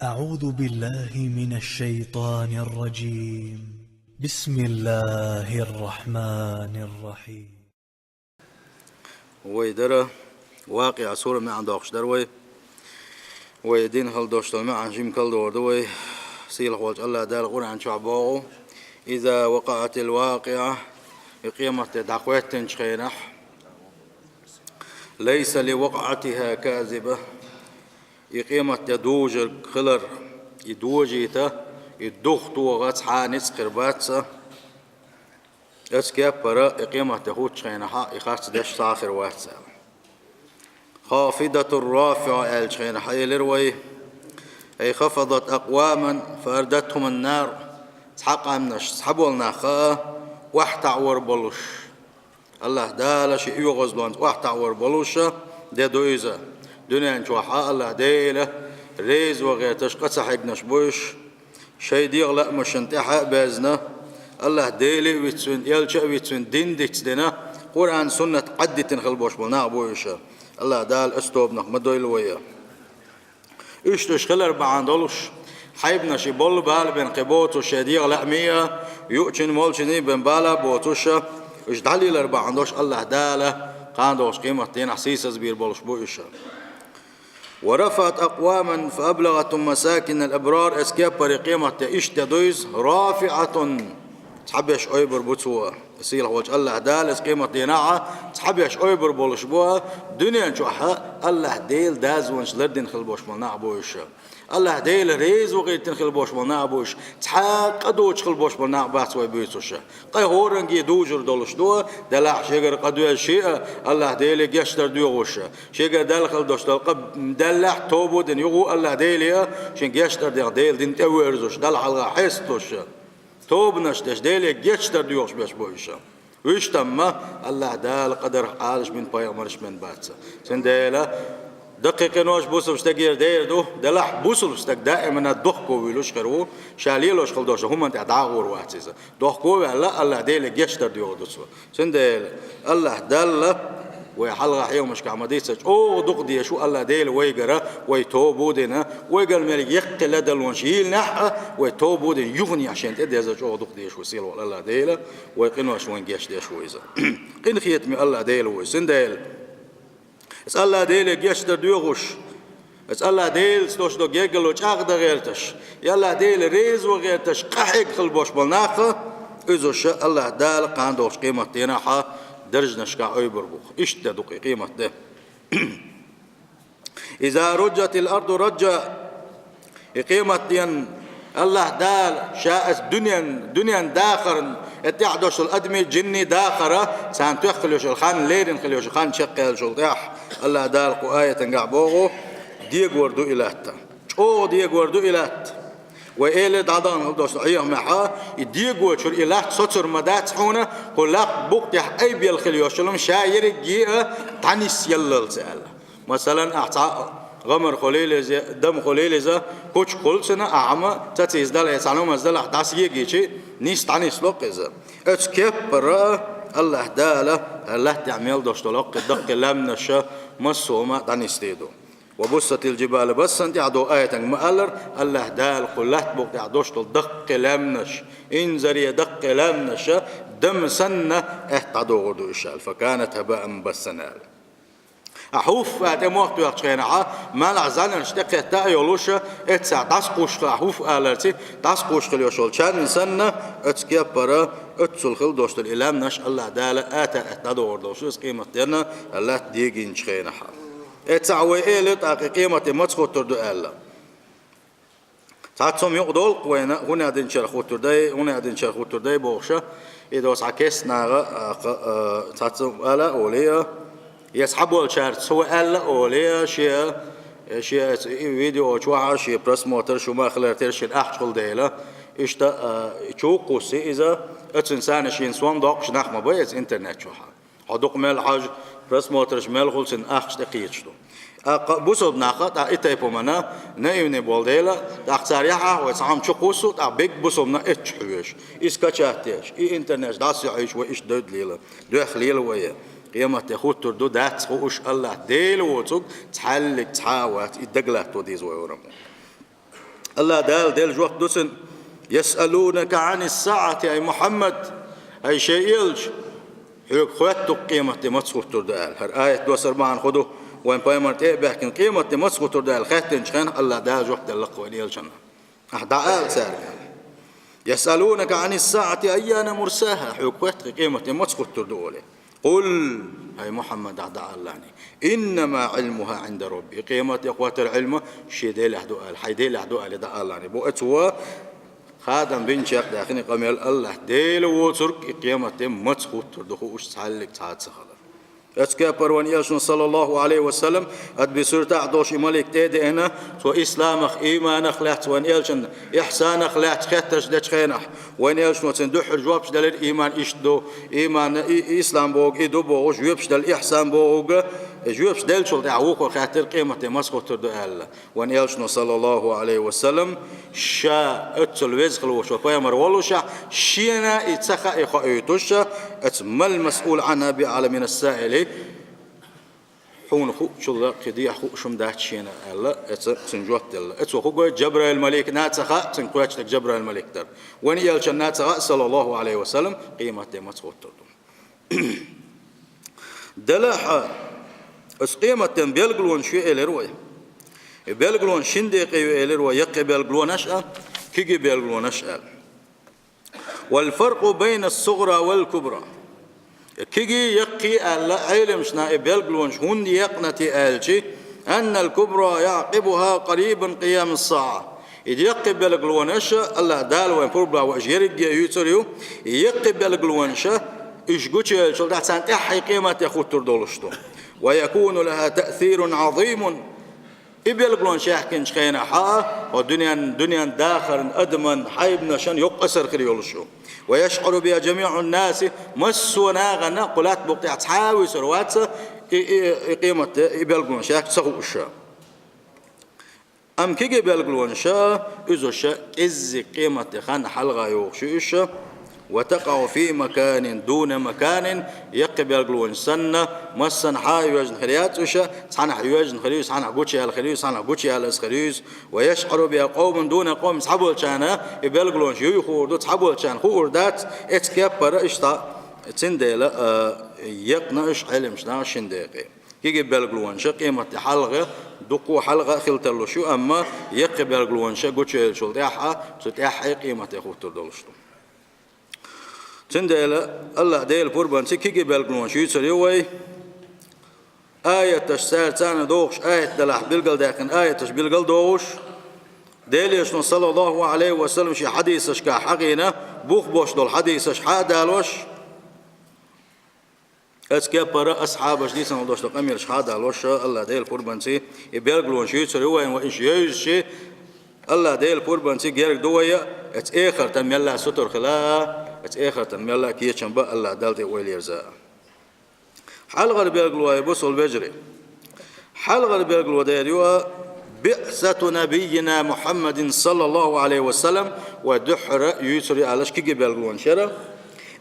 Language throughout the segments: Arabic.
أعوذ بالله من الشيطان الرجيم. بسم الله الرحمن الرحيم. ويدرى واقع سورة ما عند أخش دروي ويدين هل دوشتل ما عن جيم كل دور دوي سيل خوالج الله دال قرآن شعبه إذا وقعت الواقعة قيمة دعوات تنشخينح ليس لوقعتها كاذبة قيمة يدوج خلر يدوجيته يدوخ توغات حانس قرباتسه اسكيب برا قيمة تهوت شخينها يخاص دش ساخر واتسا خافضة الرافعة الشخينها يلروي أي خفضت أقواما فأردتهم النار سحق عمناش سحبوا الناخا واحتعور بلوش الله دالش يغزلون واحتعور بلوش دي دويزة دنيا نشوحا الله ديله ريز وغيرتش قد سحقناش بوش شي ديغلق مشنتحا بازنا الله ديلي ويتسون يلشأ ويتسون دين دينا قرآن سنة قد تنخلبوش بلنا بويشا الله دال استوبنا مدويل ويا اشتش خلر بعندلوش حيبنا شي بول بال بين قبوت وشديغ لأمية يؤتشن مولشني بين بالا بوتوشا اش دالي لربع عندوش الله داله قاندوش قيمة دين حسيس زبير بولش بويشا ورفعت أقواما فأبلغت مساكن الأبرار اسكيب قيمة إيش تدويز رافعة تحبيش أيبر بوتسوا سيل هوج الله دال قيمة ديناعة تحبيش أيبر بولش بوا دنيا نشوحها الله ديل داز ونش لردين خلبوش ملنا بوش الله ديل ريز وغير تنخلبوش ملنا بوش تحاق قدوش خلبوش ملنا بات ويبيتوش قي هورنجي دوجر دولش دوا دلع شجر قدوة الشيء الله ديل يشتر دوغوش شجر دل خلدوش دلقب دلع توبو دين يغو الله ديل شن يشتر ديل دين تويرزوش دل حلقة حستوش توب نشتش ديلك يشتر ديوش بيش بويشا ويش تم الله دال قدر حالش من بايغمرش من باتسا سنديلا دقيقة نوش بوصل بستقير دير دو دلح بوصل بستق دائما الدخكو ويلوش خرو شاليلوش خلدوش هم انت داغور واتسيزا دخكو لا الله ديلك يشتر ديوش دوسو سنديلا الله دال ويحلق حيوم مش كعمديسج او دقدي شو الله ديل ويقرا ويتوبو دينا ويقال ملك يقل دل ونشيل نح ويتوبو دين يغني عشان تدي زج او دقدي شو سيل الله ديل ويقنوا شو نجيش دي شو اذا قن خيتمي الله ديل وسنديل اس الله ديل جيشتر ديوغش اس الله ديل ستوش دو جيجل وجاغ غيرتش يلا ديل ريز وغيرتش قحق خلبوش بالناخه اذا الله دال قاندوش قيمه ديناحه درج نشكا أيبر بوخ إيش تدق قيمة ده إذا رجت الأرض رجع قيمة دين الله دال شاء دنيا داخر اتعدوش الأدمي جني داخرة سان تخليوش الخان ليرن خليوش الخان شقل شلطاح الله دال قآية تنقع بوغو ديق وردو إلهتا او ديق وردو إلهت وإله دادان هدوش عيهم معها يديقوا شو الإله سطر مدات حونا قلاق بوقتح أي بيالخليوشلهم شاير جيئة تانيس يلل سأل مثلا أعطى غمر خليل دم خليل إذا كوش قل سنة أعمى تتيز دل يسعلهم أزدل أحداث يجيشي نيس تانيس لوق إذا اتكيب برا الله دالة الله تعمل دوش طلق الدق لمنشا مصومة تانيس تيدو وبست الجبال بس انت عدو آية مؤلر الله دال قلت بوقت عدوش دق لمنش انزري دق لمنش دم سنة احتدو غدو إشال فكانت هباء مبسنال أحوف أتم وقت يحشينها ما لعزان نشتق تا يولوش اتسع تسقوش أحوف آلرتي تسقوش خليوشول شان سنة اتسكيب برا اتسل خل دوشت الإلمنش الله دال آتا احتدو غدو قيمة دينا الله ديجي نشخينها اتسعوي إيلت قيمة متخو تردو ألا تعتصم يقدول قوينا هنا دين شرخو تردي هنا دين شرخو تردي بوشة إذا وسعكس ناغا تعتصم ألا أوليا يسحبوا الشهر سوى ألا أوليا شيء فيديو أشوعها شيء برس موتر شو ما خلرتير شيء أحشغل ديلا إشتا تشوقوسي إذا اتسنسان شيء سوام داقش نخمة بيز إنترنت شوها حدوق مال حاج برس موترش مال خلصن أحش دقيقة بوسود ناقة إتايبو منا نايوني بولديلا تأخساريها ويسعام شقوسو تأبيك بوسومنا إتشحوش إسكاتشاتيش إنترنت داسي عيش وإيش دود ليلا دوخ ليلا ويا قيمة تأخذ تردو دات خوش الله ديل وتوك تحلق تحاوات إدقلات توديز ويورم الله دال جوق دوسن يسألونك عن الساعة أي محمد أي شيء يلج حيوك خواتو قيمة متصوت تردال هر آية دوسر معن خدو وين بايمرت إيه بحكين قيمة متصوت تردال خاتن شخين الله دال جوق دلق وين يلجن أحداء سار يسألونك عن الساعة أيان مرساها حيوك خواتو قيمة متصوت تردول قل أي محمد أحداء الله إنما علمها عند ربي قيمة إخوات العلم شي ديل أحدوال حي ديل أحدوال داء الله بو أتوا خادم بن شيخ داخني قميل الله ديل وترك قيمة متصوت تردخو وش تعلق تعاد سخلا أتكا بروان يالشن صلى الله عليه وسلم أد بسورة عدوش ملك تيدي أنا تو إسلامخ إيمان خلعت وان يالشن إحسان خلعت خطش دش خينح وان يالشن وتندحر جوابش دل الإيمان إشدو إيمان إسلام بوغ إدو بوغ جوابش دل إحسان بوغ جوابش دل شل دعوك وخاطر قيمة مسقط تردو أهلا وان يالشن صلى الله عليه وسلم شا أتل وزخل وشو بيامر ولوشا شينا إتسخا إخوئيتوشا أتمل المسؤول عنها بعالمين السائل حون خو شو قديح خو شم ده شينا الله اتسنجوت الله اتسو خو جبرائيل الملك ناتسخا تنقويش لك جبرائيل الملك در وين يلش ناتسخا صلى الله عليه وسلم قيمة ما تخوتر دلاحة اس قيمة بيلقلون شو إلروي بيلقلون شندقي إلروي يقي بيلقلون أشأل كي بيلقلون أشأل والفرق بين الصغرى والكبرى كيجي يقي الله علم شنا بيلقلونش هون يقنتي ألشي أن الكبرى يعقبها قريبا قيام الساعة إذا يقي بيلقلونش الله دال وين بوربلا وأجيرك يوتريو يقي بيلقلونش إيش قتشي شو ده سنت أحي قيمة ياخد تردولشتو ويكون لها تأثير عظيم إبيلقلون شاحكين شخينا حا ودنيا داخل أدمن حيبنا شان يقصر خريولشو ويشعر بها جميع الناس مسونا غنا قلات بقطع تحاوي سروات قيمة إبيلقلون شاحك سغوشا أم كي إبيلقلون شا إزوشا إز قيمة خان حلغة يوخشوشا وتقع في مكان دون مكان يقبل سنة مسن حاي وجن خريات وشا صنع وجن خريس صنع قوتشي على خريس صنع قوتشي على خريس ويشعر بها قوم دون قوم صحبوا الشانا يبلغون شيء يخوردوا صحبوا الشان خوردات اتكبر اشتا تندل يقناش علم شنا شندقي كي يبلغون شا قيمة حلقة دقوا حلقة خلتلو شو أما يقبل شا قوتشي شلتاحة ستاحة قيمة يخوتر دولشتو تندل الله ديل قربان سكيجي بالقلون شو يسوي آية تشسال تانا دوش آية دلح بالقل داخن آية تش بالقل دوش ديل يشون صلى الله عليه وسلم شي حديث شكا حقينا بوخ بوش دول حديث شحا دالوش اسكبر أصحاب جديسا ودوش تقمير شحا دالوش الله ديل قربان سي بالقلون شو يسوي وإنش يجي الله ديل قربان سي غير دويا اتاخر تم يلا ستر خلا اتاخر تم يلا كي يشنبا الله دالتي ويل يرزا حال غير بيقولوا يبص البجري حال غير بيقولوا ديريوا بعثة نبينا محمد صلى الله عليه وسلم ودحر يسري على شكي بيقولون شرا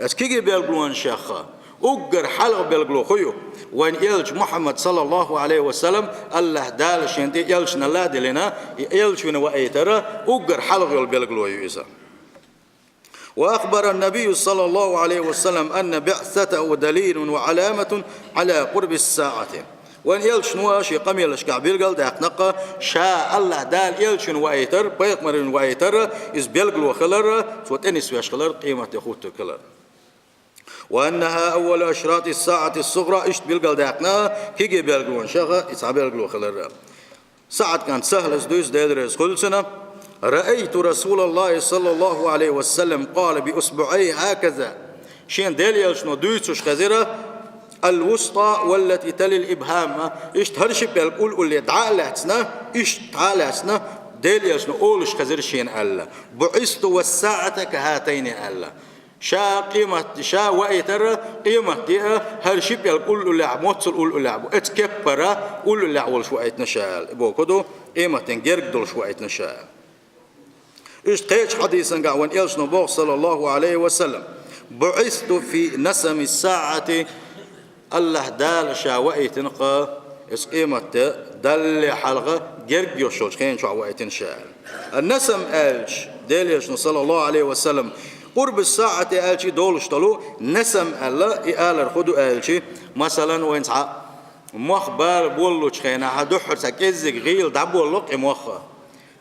اسكي بيقولون شيخا أجر حلق بيلقلو خيو وين يلج محمد صلى الله عليه وسلم الله دال شنتي يلج نلا دلنا يلج من وأيترا أجر حلق بيلقلو يوزا وأخبر النبي صلى الله عليه وسلم أن بعثته دليل وعلامة على قرب الساعة وين يلج نواش يقام يلج كعبيلقل داق نقا شاء الله دال يلج وأيتر بيقمر وأيتر إز بيلقلو خلر سوت أنس ويش خلر قيمة يخوت خلر وأنها أول أشراط الساعة الصغرى إشت بيلقل داقنا كيجي بيلقلون شغا إصعب بيلقلو خلال ساعة كانت سهلة سدوس دادرس كل سنة رأيت رسول الله صلى الله عليه وسلم قال بأسبوعي هكذا شين دالي شنو دويتوش خزيرة الوسطى والتي تلي الإبهام إشت هرشي بيلقول اللي دعاء لاتنا إشت تعال لاتنا دالي شنو أولش خزير شين ألا بعثت والساعة كهاتين ألا شا قيمة شا وأيتر قيمة هر شيء يقول له موت يقول له اتكبر يقول له ولا شوية نشال بوكدو قيمة تنجرك دول شوية نشال إيش قيش حديثا قاون إلش نبوغ صلى الله عليه وسلم بعثت في نسم الساعة الله دال شا وأيتنقى اس قيمة دل حلقة جرب يوشوش خين شو عوائتين شاعر النسم ألش ديليش صلى الله عليه وسلم قرب الساعة ألشي دولش طلو نسم الله إقال خدو ألشي مثلا وين سعى مخبر بولو خينا حدحر سكزك غيل دبول لق مخه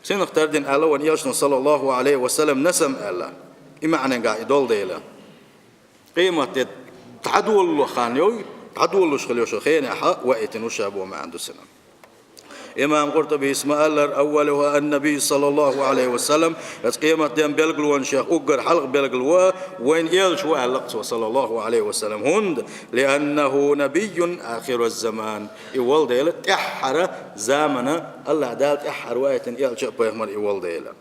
سنختار دين الله وان يشن صلى الله عليه وسلم نسم الله إمعنى قاعد دول ديلا قيمة تعدول الله خانيوي تعدول الله شخليوش خينا حق وقتن وشابه ما عنده سلام إمام قرطبي اسمه الله أولها النبي صلى الله عليه وسلم قيمة دين بلغلوان شيخ أقر حلق بلغلوا وين يلش وعلقت صلى الله عليه وسلم هند لأنه نبي آخر الزمان إيوال ديلا تحر زامنا الله دال تحر وقتن يلش بيهمر إيوال ديلا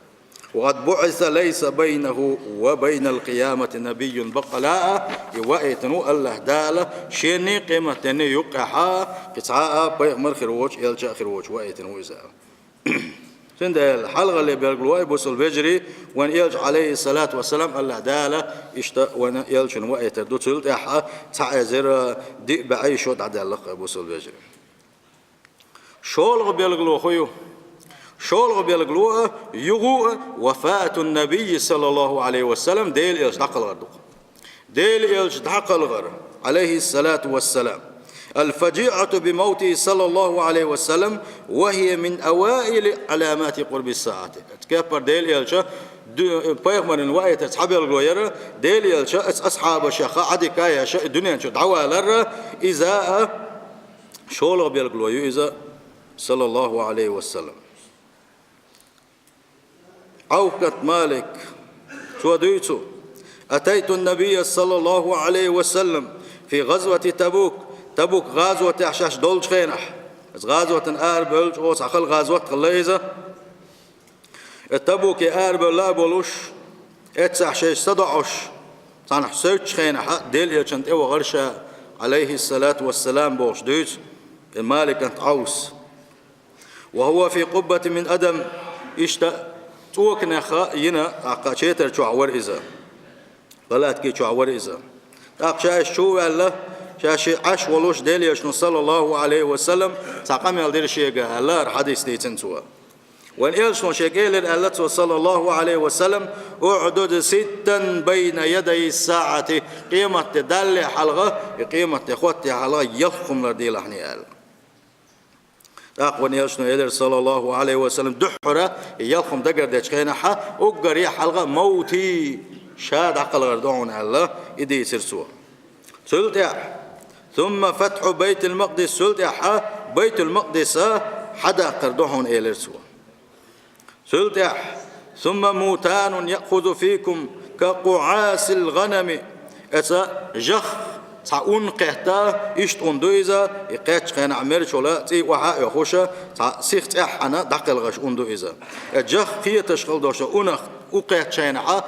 وقد بعث ليس بينه وبين القيامة نبي بقلاء وقتنو الله دال شيني قيمة تني يقحا قطعاء بيغمر خروج يلجأ خروج وقتنو إذا سند الحلقة اللي بيقولوا بوصل بجري وان يلج عليه الصلاة والسلام الله دال وان يلج وقت دوتلت احا تعذر دي بعي شوط عدال لقى بوصل بجري شولغ بيقولوا خيو شولغ بيلقلوه يغو وفاة النبي صلى الله عليه وسلم ديل يلج دقل غردق ديل يلج دقل غر عليه الصلاة والسلام الفجيعة بموته صلى الله عليه وسلم وهي من أوائل علامات قرب الساعة تكبر ديل يلج بيغمر الوقت أصحاب الغير ديل يلج أصحاب الشيخ عدي كايا الدنيا دعوة لر إذا شولغ بيلقلوه إذا صلى الله عليه وسلم عوكة مالك شو ديتو أتيت النبي صلى الله عليه وسلم في غزوة تبوك غزوة أحشاش دولش خينح غزوة أربلج أو سخل غزوة خليزة تبوك أربل لا بولوش أتسحشش صدعش صنح سوتش خينح ديل يشنت أو غرشة عليه الصلاة والسلام بوش ديت المالك أنت عوس وهو في قبة من أدم توكنا خا ينا عقاشيتر شعور إذا غلط كي شعور إذا عقاش شو الله شاشي عش ولوش دليش صلى الله عليه وسلم ساقم يلدير شيء الله حديث ديتن سوا وان إلشون شيء الله صلى الله عليه وسلم أعدد 6 بين يدي الساعة قيمة دل حلقة قيمة إخوتي حلقة يفهم لدي لحني آل أقوى يشنو يدر صلى الله عليه وسلم دحرة يلخم دقر ديشخينا حا أقر يحلقة موتي شاد عقل غردون الله إدي يسير سوا سلطع ثم فتح بيت المقدس سلطع بيت المقدس حدا قردوهن إلير سوا سلطع ثم موتان يأخذ فيكم كقعاس الغنم أتا جخ تعون قهتا إشتون دويزا يقاتش خينا عمير شولا تي وحا يخوشا سيخت احنا دقل غش اندو إزا جخ خيه تشغل دوشا اونخ وقات شينعا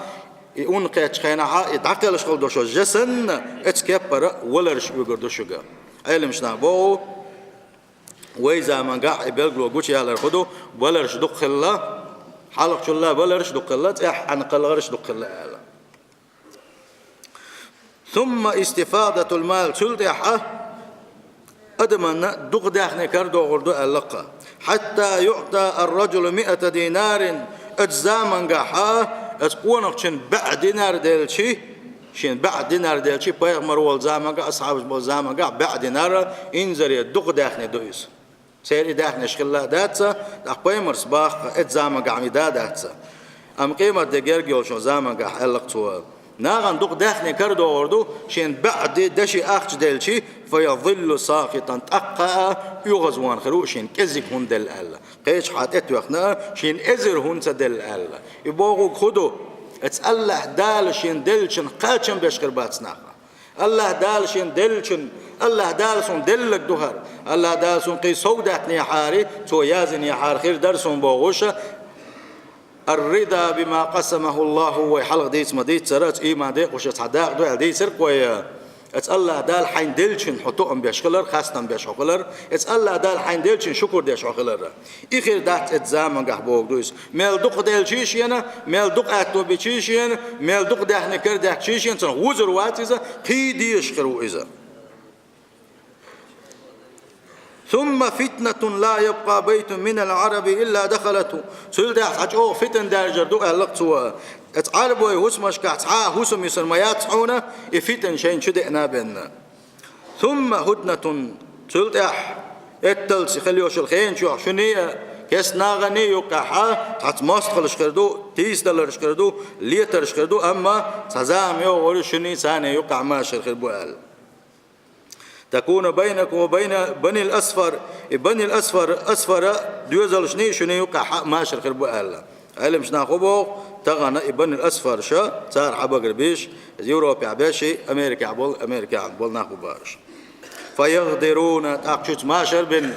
اون قات شينعا دقل شغل دوشا جسن اتكبر ولرش بيقردوشوغا علمش نابو ويزا من قاع بيلقلو قوشي على الخدو ولرش دقلا حلق شلا ولرش دقلا تح عن قلغرش دقلا ثم استفادة المال سلطحة أدمنا دقداخني كردو غردو اللقة حتى يعطى الرجل 100 دينار أجزاما قاحا أتقونك شن بعد دينار ديلشي شن بعد دينار ديلشي بيغمر والزاما قا أصحاب والزاما قا بعد دينار إنزري دقداخني دويس سيري داخني شخلا داتسا أقبيمر صباح أجزاما قا عميدا داتسا أم قيمة دقيرجيول شو زاما قا اللقتوا ناغن دوق داخني كردو وردو شين بعد دشي أخش دلشي فيظل ساقطا تقا يغزوان خروشين كزك هون دل ألا قيش حاتت وقنا شين إزر هون تدل ألا يبوغو خدو اتسأله دال شين دلشن قاتشن بشكر باتسناخا الله دال شين دلشن الله دال سون دلك دوهر الله دال سون قي سوداتني حاري تو يازن يحار خير درسون بوغوشا الرضا بما قسمه الله ويحلق ديس مديت سرات إيمان ديق وش تصدق دو دي سرق ويا اتسأله دال حين دلشن حطوهم بيشغلر خاصة بيشغلر اتسأله دال حين دلشن شكر بيشغلر إخير دات اتزامن قحبوك دويس ميل دق دلشيشينا ميل دق أتو بيشيشين ميل دق دحن كردح شيشين تن وزر واتيزا قيدي يشغلوا إذا ثم فتنة لا يبقى بيت من العرب إلا دخلته سلد حج أو فتن درجة دو أهلق سوا عرب ويهوس مشكع هوسم يسر ما يتحونا فتن شين شدئنا بيننا ثم هدنة سلد التلسي خليوش الخين شو شنية كيس ناغني يقحا حت ماستخلش كردو تيس دلرش كردو ليترش كردو أما سزام يو ورشني ساني يقع ماشر خربو أهل تكون بينكم وبين بني الأسفر أسفر دوزلشني شنو يقع ماشر خربو أهل علم شنا خبو تغنى بني الأسفر شا صار حبقر بيش يوروبي عباشي أمريكا عبول ناخو بارش فيغدرون تاقشت ماشر بن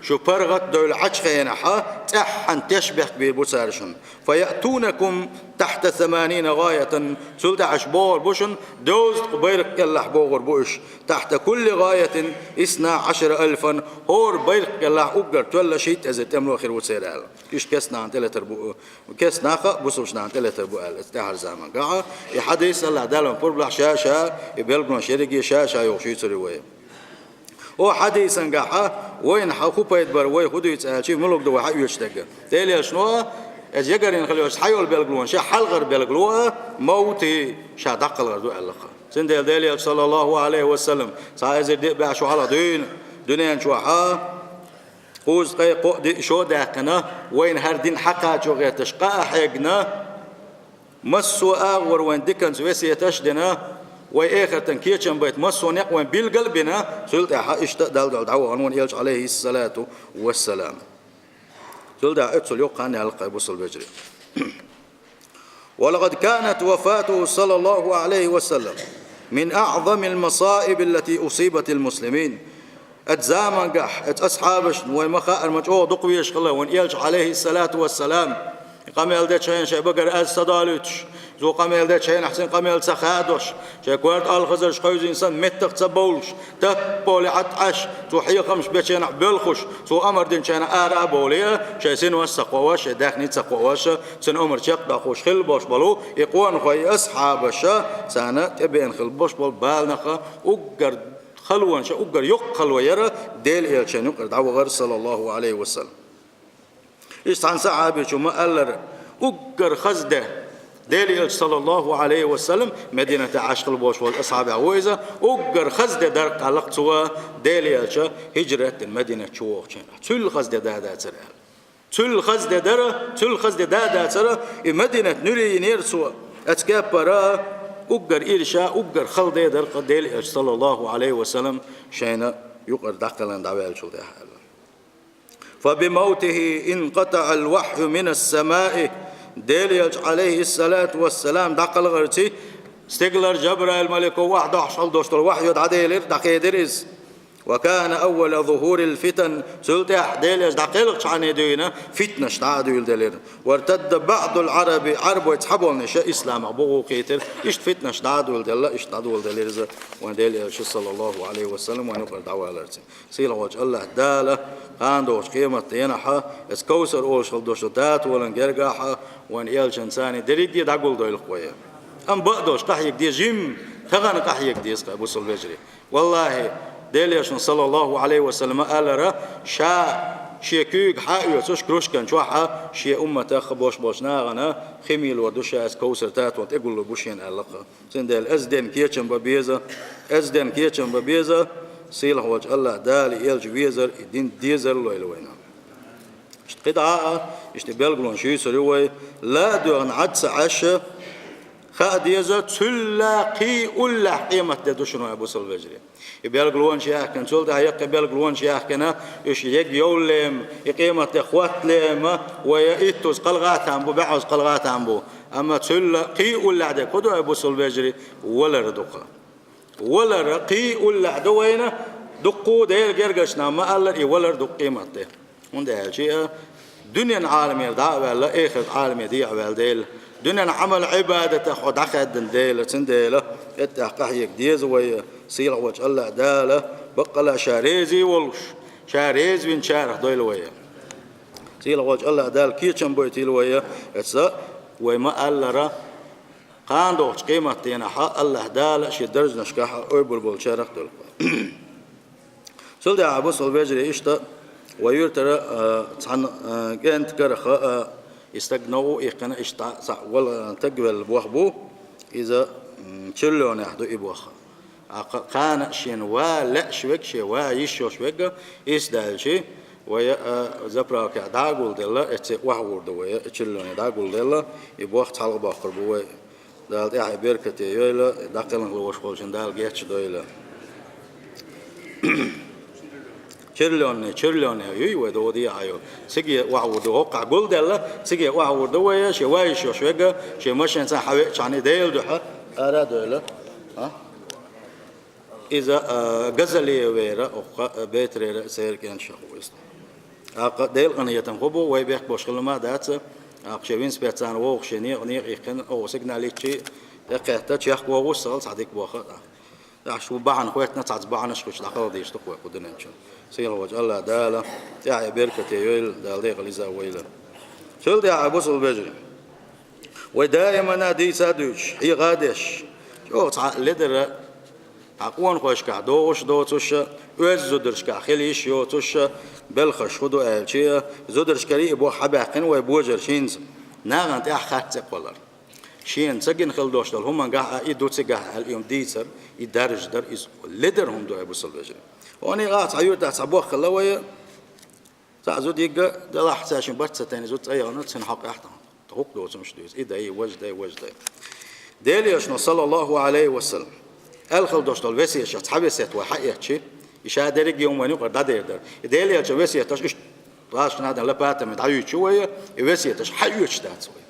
شو برغت دول عشخينحا تحن تشبه ببسارشن فيأتونكم تحت 80 غاية سلطة عشبور بوشن دوز قبيرك يلح بوغر بوش تحت كل غاية 12,000 هور بيرك يلح أقر تولا شيت إذا تملو خير وسيرال كيش كسنا عن تلاتر بو كس ناخا بوسوشنا عن تلاتر بو استحر زمان قاعة يحدث الله دالهم بربلح شاشة يبلغنا شرقي شاشة يوشي سريوه او حديثا قاحا وين حخوبا يدبر وين خدو يتسالشي ملوك دو حيو يشتغل تالي شنو اجيغرين خليوش حيول بلغلون شا حلغر بلغلوها موتي شا دقل غردو علقه سندل دالي صلى الله عليه وسلم سايز دي باشو على دنيا شو ها قوز قي شو داقنا وين هر دين حقا جو غيتشقا حقنا مسو اغور وين دكن سويسي تشدنا وآخر تنكيتشن بيت مصون يقوم بالقلبنا سلطة حقشت دال دعوة عنوان يلج عليه الصلاة والسلام سلطة أتسل يقان يلقى بوصل بجري ولقد كانت وفاته صلى الله عليه وسلم من أعظم المصائب التي أصيبت المسلمين أتزامن قح أصحابش ومخاء المجوع دقويش خلا وان يلج عليه الصلاة والسلام قامل ده شيء شيء بقر أستدالتش زو قامل ده شيء أحسن قامل سخادش شيء قرد الخزر شخيز إنسان متق تبولش تبولي عطش زو حي خمس بيشين بلخش زو أمر دين شيء آرا بوليه شيء سن وسقواش داخني سقواش سن أمر شق دخوش خل باش بلو يقوان خوي أصحابش سنة تبين خل باش بال بالنخ وقر خلوان شا وقر يقخل ويرى ديل إلشان يقر دعوة غير صلى الله عليه وسلم إستعن صحابي شو ما قال أقر خزده ديلي صلى الله عليه وسلم مدينة عشق البوش والأصحاب عويزة أقر خزده درق علق سوا ديلي شا هجرة المدينة شوق تل خزده دا ترى تل خزده درة تل خزده دا ترى مدينة نوري نير سوا أتكبر أقر إيرشا أقر خلده درق ديلي صلى الله عليه وسلم شينا يقر دقلن دعوة شو ده فبموته انقطع الوحي من السماء ديليج عليه الصلاة والسلام دقل غرتي استقلر جبرائيل ملك واحد عشل دوشت الوحي دعيلر دقيدرز وكان أول ظهور الفتن سلطة ديليج دقيلق عن دينا فتنة شتعادول ديلر وارتد بعض العرب عرب يتحبوا نشاء إسلام أبوه قيتر إشت فتنة شتعادول ديلا إشتعادول ديلرز وان ديليج صلى الله عليه وسلم ونقر دعوة لرتي سيلا وجه الله دالة قاندوش قيمة ينحى اسكوسر أوشل دوشتات ولن جرجحة وان يلش إنساني دريد يدعقول دويل خويا أم بقدوش قحيك دي جيم تغن قحيك دي اسقى بوصل بجري والله ديليش صلى الله عليه وسلم قال را شا شيكوك حايو سوش كروشكن شوحة شي أمة خبوش بوش ناغنا خميل ودوشا اسكوسر تات وانت اقول له بوشين ألقى سندل أزدن كيتشن ببيزة سيله وجه الله دالي يلج ويزر الدين ديزر لو يلوينا قطعة اشتبالقلون شيء سريوي لا دون عدس عشا خاديزة تلاقي أولا قيمة تدوشنو أبو سلفجري يبالقلون شيء كان سولتها يبالقلون شيء كنا يش يك يولم يقيمة إخوات لما ويأتوس قلقات عمبو بعوز قلقات عمبو أما تلاقي أولا عدك كدو أبو سلفجري ولا ردقة ولا رقي ولا عدوينا دقو ديل جرجشنا ما قال ولا دق قيمته من ده شيء دنيا عالمية دعوة لا آخر عالمية دي عبال ديل دنيا عمل عبادة خد عقد ديل تنديله التحقيق ديز ويا سيل وجه الله داله بقى شاريزي والش شاريز بن شارح دويل ويا سيل وجه الله دال كيتشن بيتيل ويا اتسا وما قال را قاندوش قيمتين حق الله دال شي درج نشكاح أوبر بالشارق دول سلدي عبوس البجري إشتا ويرتر عن جنت كرخ استجنوا إقنا إشتا ولا تقبل بوخبو إذا تشلون يحدو إبوخ كان شين ولا شوك شيء ويشوا شوك إسدال شيء ويا زبرا كداغول دلا إتش وحور دويا تشلون داغول دلا إبوخ تعال باخر بوي دال يا بركة يلا داخلنا لوش خالشين دال جيتش دويلا تشلون يوي دودي عيو سجى وحور دو وقع قول دلا سجى وحور دويا شيء ويشوا شوك شيء ماشين سان حوي شاني ديل دوحة أراد ولا إذا غزلي ويرا أو بيتر سير كان شخويس ديل غنية تنخبو ويبيح بوشغل ما دات أقشبين سبيتان ووخشني غنيق يخن أو سجنا ليتشي قهتا تشيخ ووش سال صديق بوخا عشو بعن خواتنا تعز بعن شخوش لقال ديش تقوى قدنا إن شاء سيل وجه الله دالا يا بركة يويل دال ديق لزا ويلا شل دي عبوس البجري ودائما نادي سادوش هي غادش شو تع لدر عقوان خوش كعدوش دوتوش وزودرش كخليش يوتوش بالخش خدو ألشيا زودرش كري بو حباقين ويبوجر شينز ناغنت أخذت قلر شين سجن خلدوش دل هم جاه يدوت جاه اليوم ديسر يدرج در إز لدر هم دو أبو سلبجري وأنا قاعد عيود تعبوا خلوية تعزود يجا دل أحساشين بس تاني زود أيغنا تنحق أحد تحق دوت مش دوت إيه ده وجده دليل شنو صلى الله عليه وسلم الخلدوش دل وسيا شت حبست وحقيقة شيء يشادرك يوم وني قرد دير دليل شو وسيا تش إيش راش نادن لبعته متعيد شوية وسيا تش حيوت شتات شوية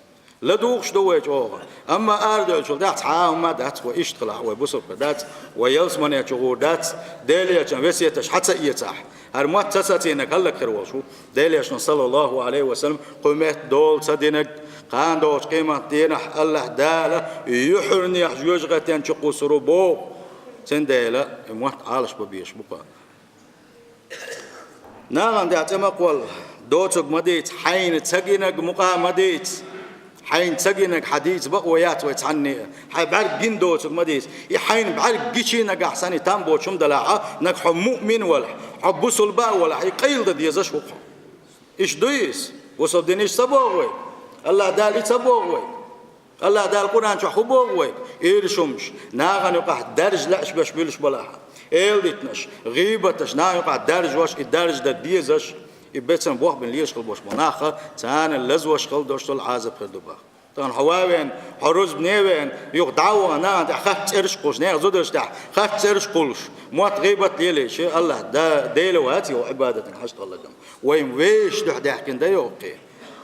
لا دوخش دويج أوه أما أردل شو دات عام ما دات وإيش طلع وبصر دات ويلس من يشغور دات دليل شو وسيا تش حتى يتاح هرمات تساتينك هلا كروشو دليل شو صلى الله عليه وسلم قمت دول صدينك قان دوش قيمة دينه الله داله يحرني حجوج غتين شقو سربو سنديلا موت عالش ببيش بقى نعم دعت مقول دوتك مديت حين تسجنك مقا مديت حين تسجنك حديث بقويات ويتعني بعرق جن دوتك مديت حين بعرق جيشينك أحسني تامبو شم دلعة نك مؤمن ولا حب سلباء ولا يقيل ده ديزش وقع إيش دويس وصل دينيش سبوغوي الله دال يتسبوغوي الله دال القرآن شو حبوغوي إيرشمش ناغن يقع درج لاش باش بيلش بلاها إيلتنش غيبتش نا يقع درج واش الدرج ده ديزش يبتسم بوح بن ليش خل بوش مناخه تان اللزوش خل دوشتل عازب خدوبا طبعا حواوين حروز بنيوين يقدعوا انا اخذت قرش قوش نير زودرش تاع خدت قرش قولش موت غيبت ليلي شي الله دا ديلو هاتي وعباده حشت الله دم وين ويش دح دحكن دا يوقي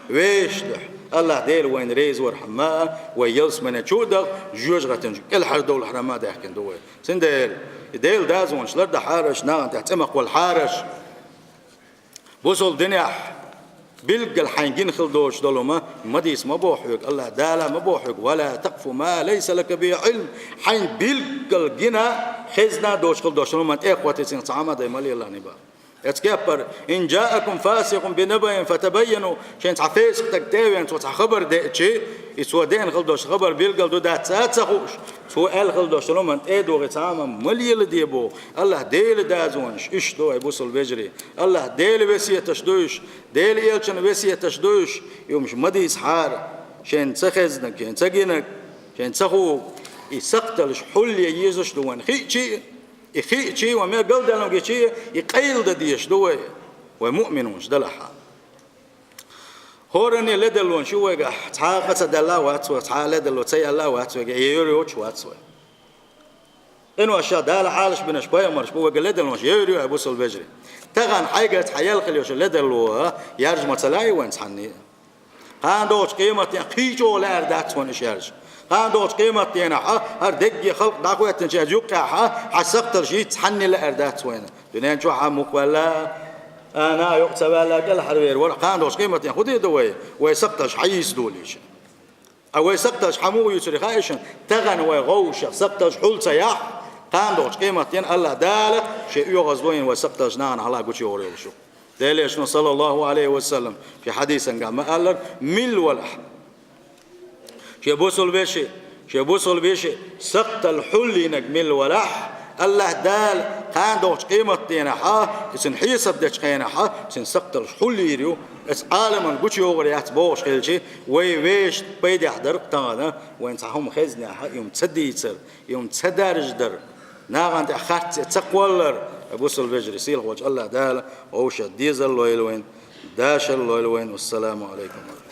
ويش دح الله ديل وين ريز ورحمه ويلس من تشودغ جوج غتنج كل حر دول حرما دحكن دوي سنديل ديل دازون شلر دا حارش نا تحتمق والحارش بوصل دنيا بلق الحين خلدوش دولما مديس ما بوحك الله دالا ما بوحك ولا تقف ما ليس لك به علم حين بلق الجنا خزنا دوش خلدوش دولما إخوتي سنصعما دايما لي الله نبا اتكبر إن جاءكم فاسق بنبأ فتبينوا شين تعفيس تكتاوي أنت خبر ده شيء يسودين خلدوش خبر بيلقى دو ده تسخوش سؤال خلدوش لما إيدو غتعامة مليل ديبو الله ديل دازونش إيش دو يبوصل بجري الله ديل وسيا تشدوش ديل إيلشن وسيا تشدوش يومش مديس حار شين تسخزنك شين تسجنك شين تسخو يسقطلش حل ييزش دوان خيشي يخي شيء وما قال ده لو شيء يقيل ده ديش دوه ومؤمنونش دلها هورني لدلون شو وجه تعاقة دلها واتسو تعال دلو تي الله واتسو يوريوش واتسو إنه أشياء دال حالش بنش بايا مرش بو وجه لدلون يوريو أبو سل بجري تغن حاجة حيال خليوش لدلو يرج متلاقي وين تحني هندوش قيمة يخيجوا لا أردات ونش يرج هندوش قيمة ينا هر دقي خلق داخوية تنشاجوك حسقتر شيء تحني لأردات وين دنيا شو حمك ولا أنا يقتبل لك الحرير ولا هندوش قيمة ينا خدي دوي ويسقتش حيس دوليش أو يسقتش حمو يسري خايشن تغن ويغوش سقتش حول سياح هندوش قيمة ينا الله دالك شيء يغزوين ويسقتش نان على قوتي وريشو دليل صلى الله عليه وسلم في حديث قال ما قال مل ولا شيبوصل بيشي سقط الحل نجمل ولح الله دال خان دوش قيمة دينا حا سن حيسب دش قينا حا سن سقطل حل يريو اس عالم الجوتي أوريات بوش خلشي ويش بيد حضر تانا وين صحهم خزنا حا يوم تصديتر يوم تصدرج در ناغان تأخرت تقولر أبوسل بجري سيل وجه الله دال أوش ديزل لويلوين داشل لويلوين والسلام عليكم.